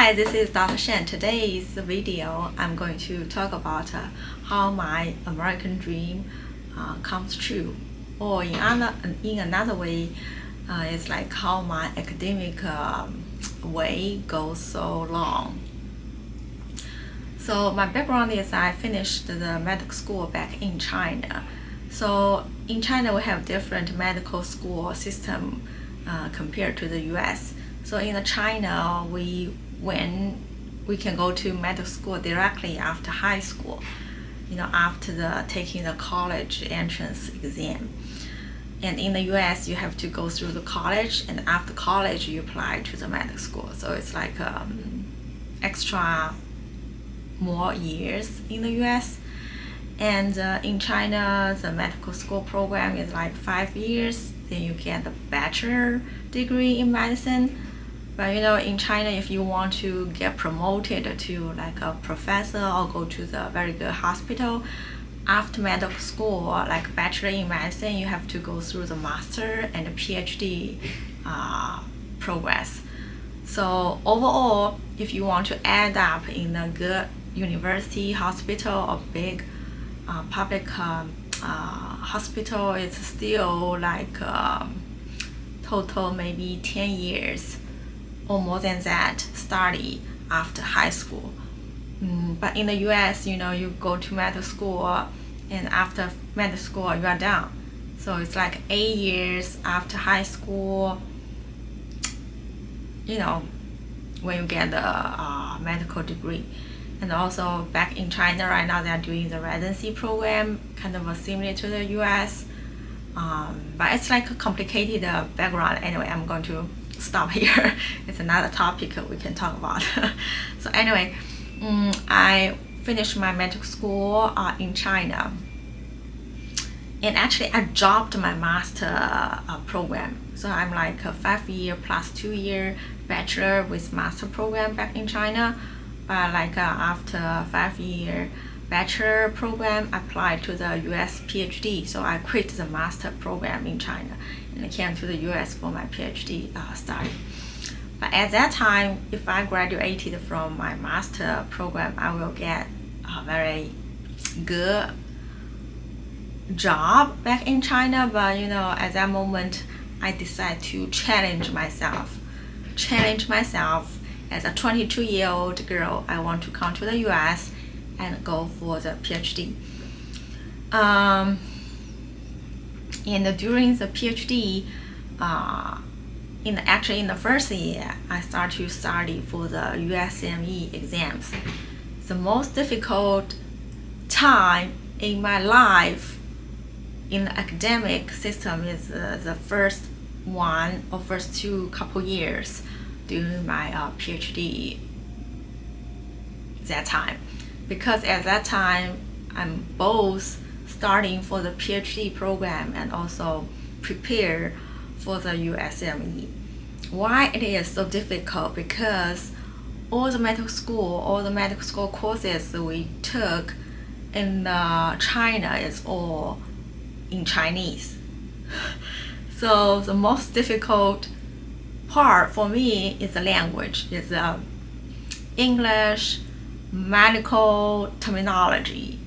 Hi, this is Dr. Shen. Today's video, I'm going to talk about how my American dream comes true, or in another way, it's like how my academic way goes so long. So my background is I finished the medical school back in China. So in China, we have different medical school system compared to the U.S. So in China, we can go to medical school directly after high school, after taking the college entrance exam. And in the US, you have to go through the college, and after college, you apply to the medical school. So it's like extra more years in the US. And in China, the medical school program is like 5 years. Then you get the bachelor degree in medicine. But in China, if you want to get promoted to like a professor or go to the very good hospital, after medical school, like bachelor in medicine, you have to go through the master and the PhD progress. So overall, if you want to end up in a good university, hospital, or big public hospital, it's still like total maybe 10 years or more than that study after high school. But in the US, you go to medical school, and after medical school, you are done. So it's like 8 years after high school, when you get the medical degree. And also back in China right now, they are doing the residency program, kind of similar to the US. But it's like a complicated background. Anyway, I'm going to stop here. It's another topic we can talk about. So anyway, I finished my medical school in China, and actually I dropped my master program. So I'm like a 5-year plus 2-year bachelor with master program back in China. But like after 5-year bachelor program, I applied to the US PhD. So I quit the master program in China and I came to the US for my PhD study. But at that time, if I graduated from my master program, I will get a very good job back in China. But at that moment, I decided to challenge myself as a 22-year-old girl. I want to come to the US and go for the PhD. And during the PhD, in the first year, I started to study for the USME exams. The most difficult time in my life in the academic system is the first one or first two couple years during my PhD that time, because at that time I'm both starting for the PhD program and also prepare for the USME. Why it is so difficult? Because all the medical school courses we took in China is all in Chinese. So the most difficult part for me is the language, is English medical terminology.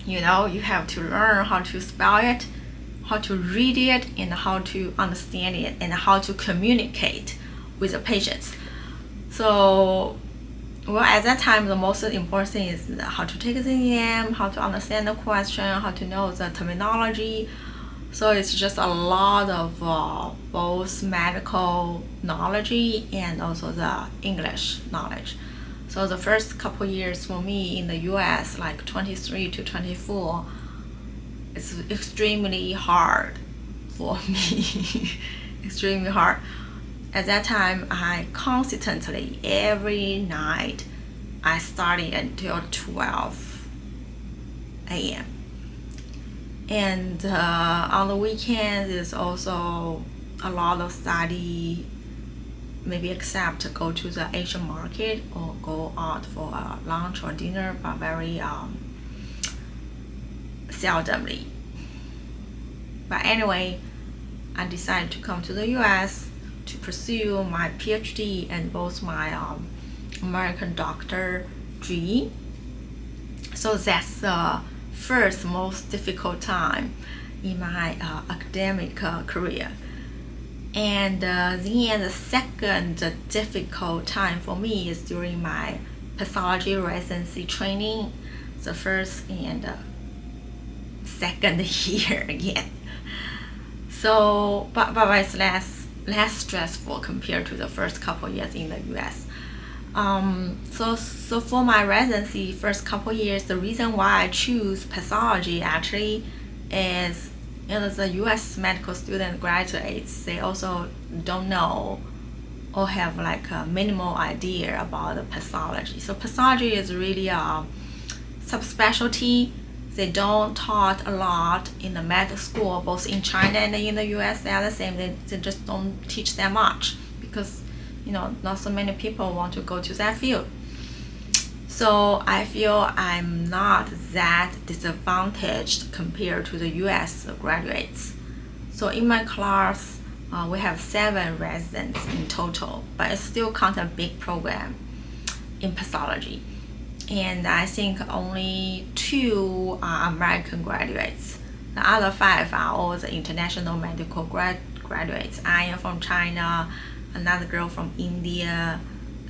You have to learn how to spell it, how to read it, and how to understand it, and how to communicate with the patients. So, at that time, the most important thing is how to take the exam, how to understand the question, how to know the terminology. So it's just a lot of both medical knowledge and also the English knowledge. So the first couple years for me in the US, like 23 to 24, it's extremely hard for me. Extremely hard. At that time, I constantly, every night, I studied until 12 a.m. And on the weekends, there's also a lot of study, maybe except to go to the Asian market or go out for a lunch or dinner, but very seldomly. But anyway, I decided to come to the US to pursue my PhD and both my American doctor dream. So that's the first most difficult time in my academic career. And then the second difficult time for me is during my pathology residency training, the first and second year again. So, but it's less stressful compared to the first couple years in the U.S. So for my residency first couple years, the reason why I choose pathology actually is, the U.S. medical student graduates, they also don't know or have like a minimal idea about the pathology. So pathology is really a subspecialty. They don't taught a lot in the med school, both in China and in the U.S. They are the same. They just don't teach that much because not so many people want to go to that field. So I feel I'm not that disadvantaged compared to the U.S. graduates. So in my class, we have 7 residents in total, but it's still kind of a big program in pathology. And I think only 2 are American graduates. The other 5 are all the international medical graduates. I am from China, another girl from India,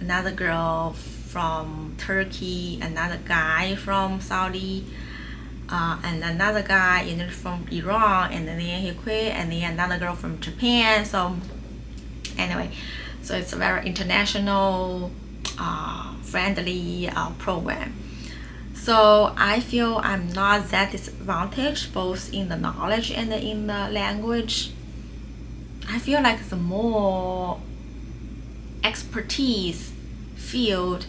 another girl from Turkey, another guy from Saudi, and another guy from Iran, and then he quit, and then another girl from Japan. So anyway, so it's a very international, friendly program. So I feel I'm not that disadvantaged both in the knowledge and in the language. I feel like the more expertise field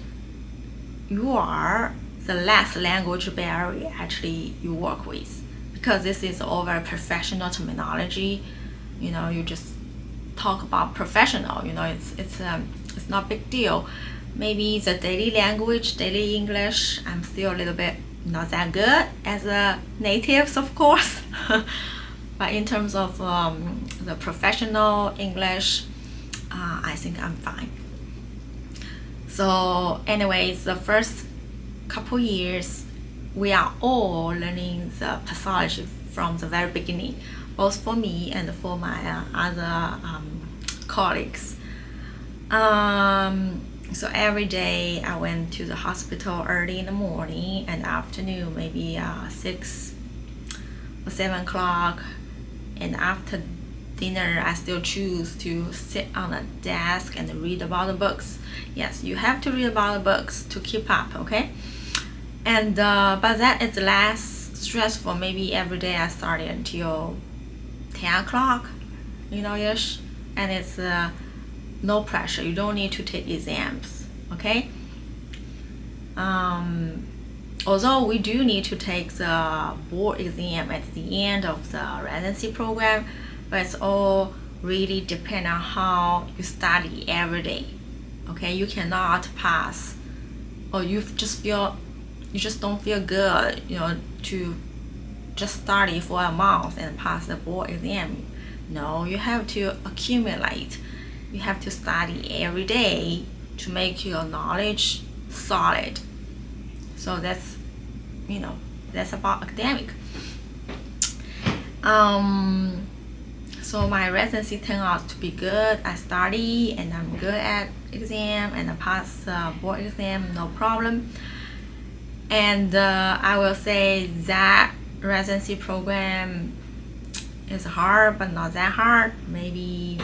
you are, the less language barrier actually you work with, because this is all very professional terminology. You just talk about professional. It's not a big deal. Maybe the daily language, daily English, I'm still a little bit not that good as a natives, of course. But in terms of the professional English, I think I'm fine. So anyways, the first couple years, we are all learning the pathology from the very beginning, both for me and for my other colleagues. So every day I went to the hospital early in the morning and afternoon, maybe 6 or 7 o'clock. And after dinner, I still choose to sit on a desk and read about the books. Yes, you have to read about the books to keep up, okay? And but that is less stressful. Maybe every day I started until 10 o'clock, ish. And it's no pressure. You don't need to take exams, okay? Although we do need to take the board exam at the end of the residency program, but it's all really depend on how you study every day. Okay, you cannot pass, or you just don't feel good, to just study for a month and pass the board exam. No, you have to accumulate. You have to study every day to make your knowledge solid. So that's about academic. So my residency turned out to be good. I study and I'm good at exam and I pass board exam, no problem. And I will say that residency program is hard, but not that hard. Maybe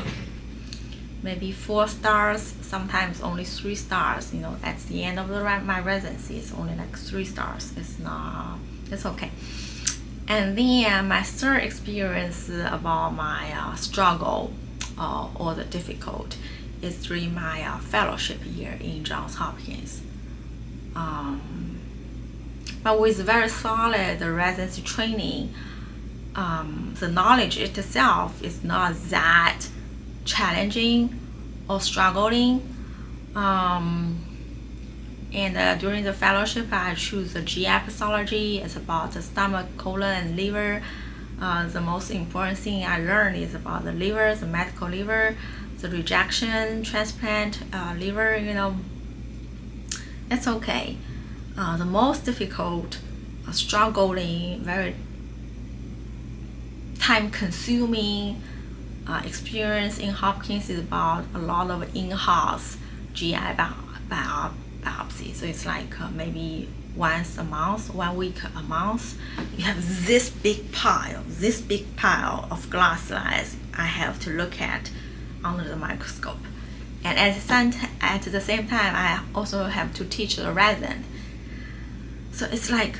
4 stars, sometimes only 3 stars. At the end of my residency, it's only like 3 stars. It's okay. And then my third experience about my struggle or the difficult is during my fellowship year in Johns Hopkins. But with very solid residency training, the knowledge itself is not that challenging or struggling. And during the fellowship, I choose the GI pathology. It's about the stomach, colon, and liver. The most important thing I learned is about the liver, the medical liver, the rejection, transplant liver, It's okay. The most difficult, struggling, very time-consuming experience in Hopkins is about a lot of in-house GI biopsy. So it's like maybe once a month, 1 week a month. You have this big pile of glass slides I have to look at under the microscope. And at the same time, I also have to teach the resident. So it's like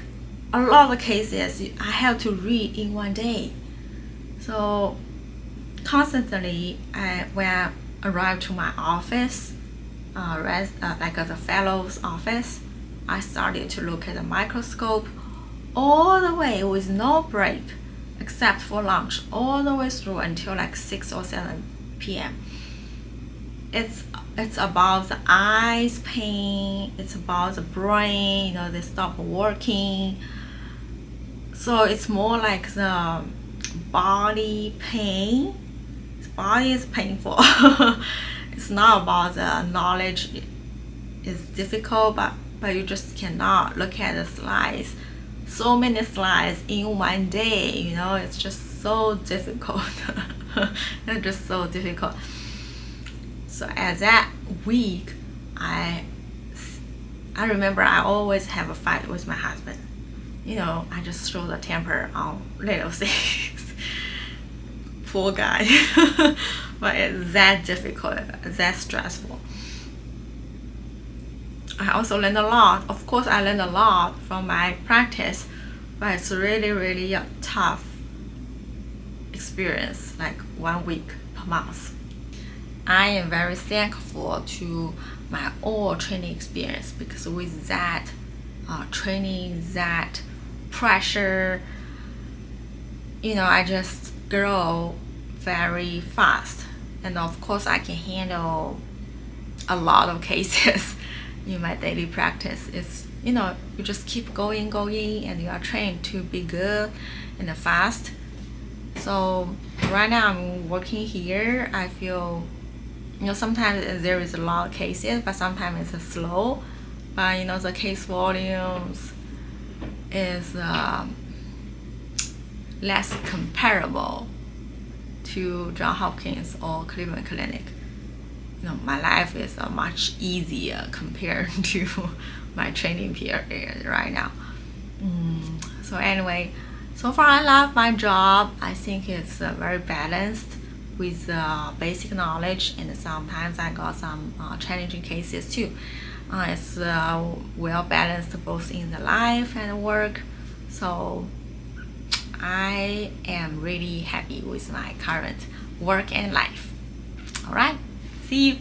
a lot of cases I have to read in one day. So constantly, when I arrive to my office, like the fellow's office, I started to look at the microscope all the way with no break, except for lunch, all the way through until like 6 or 7 p.m. It's about the eyes pain, it's about the brain, they stop working. So it's more like the body pain. The body is painful. It's not about the knowledge. It's difficult, but you just cannot look at the slides. So many slides in one day, it's just so difficult. It's just so difficult. So at that week, I remember I always have a fight with my husband. I just throw the temper on little things. Poor guy. But it's that difficult, that stressful. I also learned a lot. Of course, I learned a lot from my practice, but it's really, really a tough experience, like 1 week per month. I am very thankful to my all training experience, because with that training, that pressure, I just grow very fast. And of course, I can handle a lot of cases in my daily practice. It's, you just keep going, and you are trained to be good and fast. So right now I'm working here. I feel, sometimes there is a lot of cases, but sometimes it's slow. But the case volumes is less comparable to Johns Hopkins or Cleveland Clinic. My life is much easier compared to my training period right now. So anyway, so far I love my job. I think it's very balanced with basic knowledge, and sometimes I got some challenging cases too. It's well balanced both in the life and work. So I am really happy with my current work and life. All right, see you.